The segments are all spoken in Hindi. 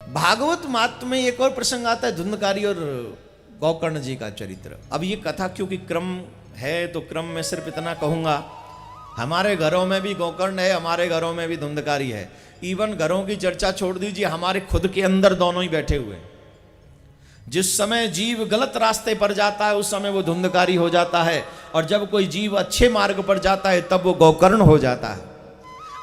भागवत मात में एक और प्रसंग आता है, धुंधकारी और गोकर्ण जी का चरित्र। अब ये कथा क्योंकि क्रम है तो क्रम में सिर्फ इतना कहूंगा, हमारे घरों में भी गोकर्ण है, हमारे घरों में भी धुंधकारी है। इवन घरों की चर्चा छोड़ दीजिए, हमारे खुद के अंदर दोनों ही बैठे हुए हैं। जिस समय जीव गलत रास्ते पर जाता है उस समय वो धुंधकारी हो जाता है, और जब कोई जीव अच्छे मार्ग पर जाता है तब वो गोकर्ण हो जाता है।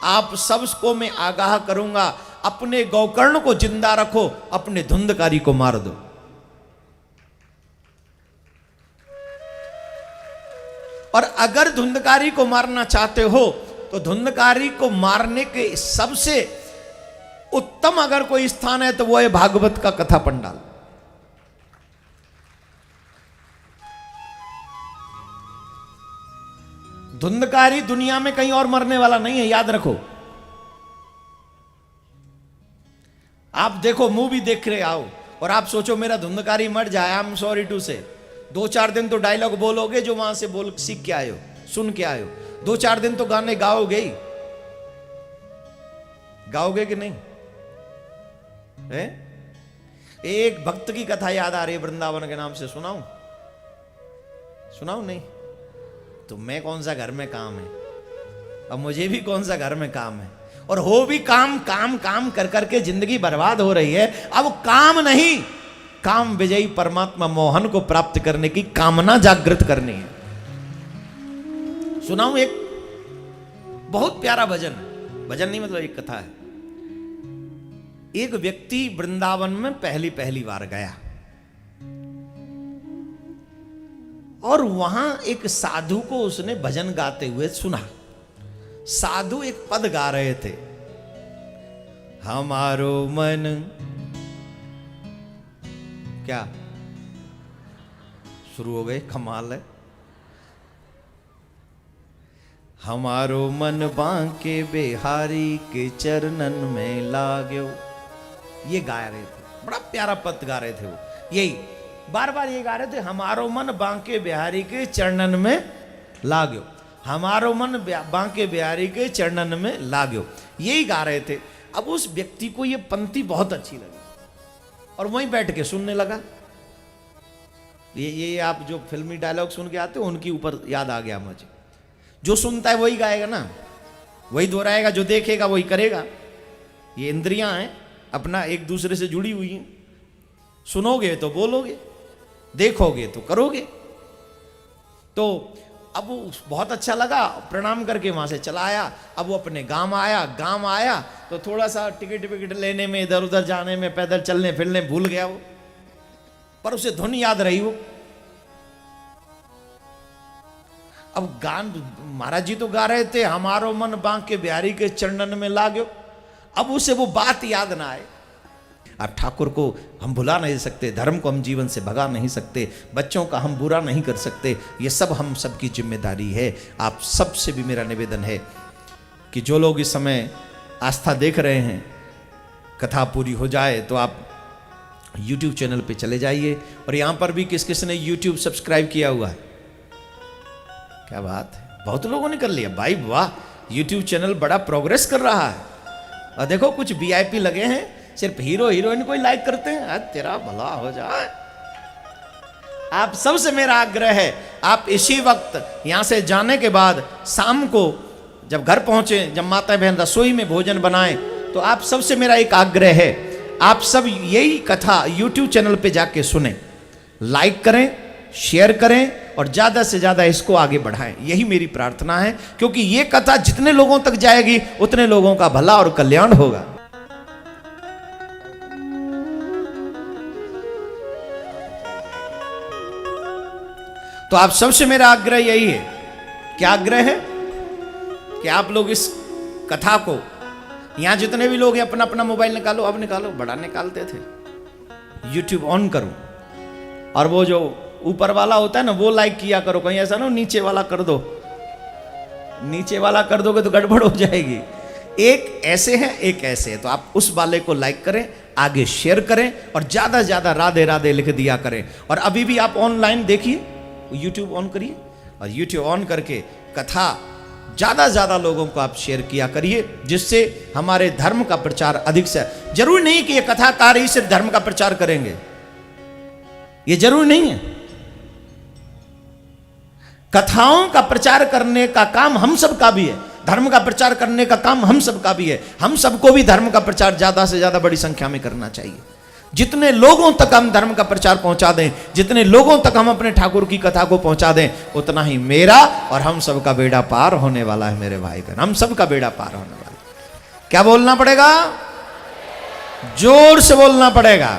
आप सबको मैं आगाह करूंगा, अपने गोकर्ण को जिंदा रखो, अपने धुंधकारी को मार दो। और अगर धुंधकारी को मारना चाहते हो तो धुंधकारी को मारने के सबसे उत्तम अगर कोई स्थान है तो वो है भागवत का कथा पंडाल। धुंधकारी दुनिया में कहीं और मरने वाला नहीं है, याद रखो। आप देखो, मूवी देख रहे आओ और आप सोचो मेरा धुंधकारी मर जाए, आई एम सॉरी टू से, 2-4 दिन तो डायलॉग बोलोगे जो वहां से बोल सीख के आए हो, सुन के आए हो। 2-4 दिन तो गाने गाओगे ही, गाओगे कि नहीं है? एक भक्त की कथा याद आ रही है वृंदावन के नाम से, सुनाऊं? सुनाऊं नहीं तो मैं कौन सा घर में काम है, अब मुझे भी कौन सा घर में काम है, और हो भी काम काम काम कर करके जिंदगी बर्बाद हो रही है। अब काम नहीं, काम विजयी परमात्मा मोहन को प्राप्त करने की कामना जागृत करनी है। सुनाऊं एक बहुत प्यारा भजन, भजन नहीं मतलब एक कथा है। एक व्यक्ति वृंदावन में पहली बार गया और वहां एक साधु को उसने भजन गाते हुए सुना। साधु एक पद गा रहे थे, हमारो मन, क्या शुरू हो गए, कमाल है। हमारो मन बांके बिहारी के चरणन में लागो, ये गा रहे थे, बड़ा प्यारा पद गा रहे थे वो। यही बार बार ये गा रहे थे, हमारो मन बांके बिहारी के चरणन में लागो, हमारो मन बांके बिहारी के चरणन में लागो, यही गा रहे थे। अब उस व्यक्ति को ये पंक्ति बहुत अच्छी लगी और वहीं बैठ के सुनने लगा। ये आप जो फिल्मी डायलॉग सुन के आते हो उनके ऊपर याद आ गया मुझे। जो सुनता है वही गाएगा ना, वही दोहराएगा, जो देखेगा वही करेगा। ये इंद्रियां हैं अपना एक दूसरे से जुड़ी हुई हैं, सुनोगे तो बोलोगे, देखोगे तो करोगे। तो अब वो बहुत अच्छा लगा, प्रणाम करके वहां से चला आया। अब वो अपने गांव आया तो थोड़ा सा टिकट लेने में, इधर उधर जाने में, पैदल चलने फिरने भूल गया वो, पर उसे धुन याद रही वो। अब गान महाराज जी तो गा रहे थे, हमारो मन बांके बिहारी के चरणन में लागो। अब उसे वो बात याद ना आए। अब ठाकुर को हम भुला नहीं सकते, धर्म को हम जीवन से भगा नहीं सकते, बच्चों का हम बुरा नहीं कर सकते, ये सब हम सबकी जिम्मेदारी है। आप सबसे भी मेरा निवेदन है कि जो लोग इस समय आस्था देख रहे हैं, कथा पूरी हो जाए तो आप YouTube चैनल पे चले जाइए। और यहाँ पर भी किस किस ने YouTube सब्सक्राइब किया हुआ है? क्या बात है, बहुत लोगों ने कर लिया भाई, वाह। YouTube चैनल बड़ा प्रोग्रेस कर रहा है। और देखो कुछ VIP लगे हैं, सिर्फ हीरो हीरोइन को ही लाइक करते हैं। आज तेरा भला हो जाए। आप सबसे मेरा आग्रह है, आप इसी वक्त यहां से जाने के बाद शाम को जब घर पहुंचे, जब माता बहन रसोई में भोजन बनाएं, तो आप सबसे मेरा एक आग्रह है, आप सब यही कथा YouTube चैनल पे जाके सुने, लाइक करें, शेयर करें और ज्यादा से ज्यादा इसको आगे बढ़ाएं। यही मेरी प्रार्थना है, क्योंकि ये कथा जितने लोगों तक जाएगी उतने लोगों का भला और कल्याण होगा। तो आप सबसे मेरा आग्रह यही है, क्या आग्रह है कि आप लोग इस कथा को, यहां जितने भी लोग हैं अपना अपना मोबाइल निकालो, अब निकालो, बड़ा निकालते थे, YouTube ऑन करो और वो जो ऊपर वाला होता है ना वो लाइक किया करो, कहीं ऐसा ना नीचे वाला कर दो। नीचे वाला कर दोगे तो गड़बड़ हो जाएगी। एक ऐसे है, एक ऐसे है, तो आप उस वाले को लाइक करें, आगे शेयर करें और ज्यादा से ज्यादा राधे राधे लिख दिया करें। और अभी भी आप ऑनलाइन देखिए, YouTube ऑन करिए और YouTube ऑन करके कथा ज्यादा ज्यादा लोगों को आप शेयर किया करिए, जिससे हमारे धर्म का प्रचार अधिक से। जरूरी नहीं कि ये कथाकार ही सिर्फ धर्म का प्रचार करेंगे, ये जरूरी नहीं है। कथाओं का प्रचार करने का काम हम सब का भी है, धर्म का प्रचार करने का काम हम सब का भी है। हम सबको भी धर्म का प्रचार ज्यादा से ज्यादा बड़ी संख्या में करना चाहिए। जितने लोगों तक हम धर्म का प्रचार पहुंचा दें, जितने लोगों तक हम अपने ठाकुर की कथा को पहुंचा दें, उतना ही मेरा और हम सब का बेड़ा पार होने वाला है। मेरे भाई बहन, हम सब का बेड़ा पार होने वाला है। क्या बोलना पड़ेगा? जोर से बोलना पड़ेगा।